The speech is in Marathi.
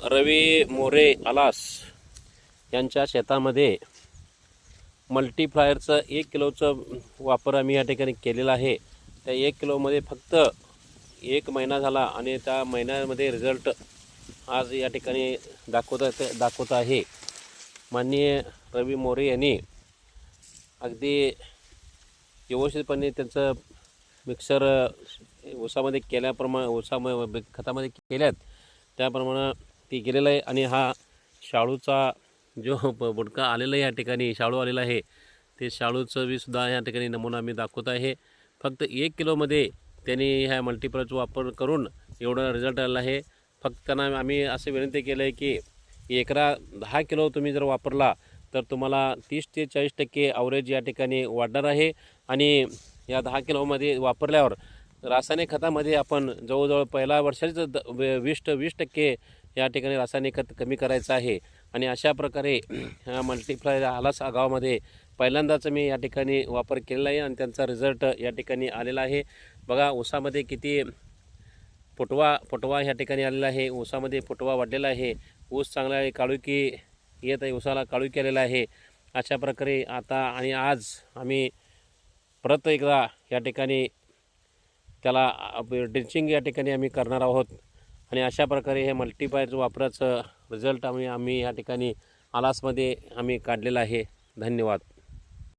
रवी मोरे आलास यांच्या शेतामध्ये मल्टीप्लायरचं 1 किलोचं वापर आम्ही या ठिकाणी केलेला आहे। त्या 1 किलोमध्ये फक्त 1 महिना झाला आणि त्या महिन्यामध्ये रिझल्ट आज या ठिकाणी दाखवत आहे। माननीय रवी मोरे यांनी अगदी व्यवस्थितपणे त्यांचं मिक्सर ऊसामध्ये केल्याप्रमाणे खतामध्ये केल्यात त्याप्रमाणे ती केलेलं आहे। आणि हा शाळूचा जो बुडका आलेला आहे या ठिकाणी शाळू आलेला आहे ते शाळूचं बी सुद्धा या ठिकाणी नमुना मी दाखवत आहे। फक्त 1 किलोमध्ये त्यांनी ह्या मल्टीप्लायरचा वापर करून एवढा रिझल्ट आला आहे। फक्त त्यांना आम्ही असे विनंती केलं आहे की एकरा 10 किलो तुम्ही जर वापरला तर तुम्हाला 30 ते 40% ॲव्हरेज या ठिकाणी वाढणार आहे। आणि या 10 किलोमध्ये वापरल्यावर रासायनिक खतामध्ये आपण जवळजवळ पहिल्या वर्षाचं 20% या ठिकाणी रासायनिक खत कमी करायचं आहे। आणि अशा प्रकारे ह्या मल्टीप्लायर आलास गावामध्ये पहिल्यांदाच मी या ठिकाणी वापर केलेला आहे आणि त्यांचा रिझल्ट या ठिकाणी आलेला आहे। बघा ऊसामध्ये किती फुटवा या ठिकाणी आलेला आहे। ऊसामध्ये फुटवा वाढलेला आहे। ऊस चांगला आहे, काळुकी येत आहे, ऊसाला काळुकी आलेला आहे। अशा प्रकारे आता आणि आज आम्ही परत एकदा या ठिकाणी त्याला ड्रिंचिंग या ठिकाणी आम्ही करणार आहोत। आणि अशा प्रकारे हे मल्टीप्लायरचं वापराचं रिझल्ट आम्ही या ठिकाणी आलासमध्ये आम्ही काढलेला आहे। धन्यवाद।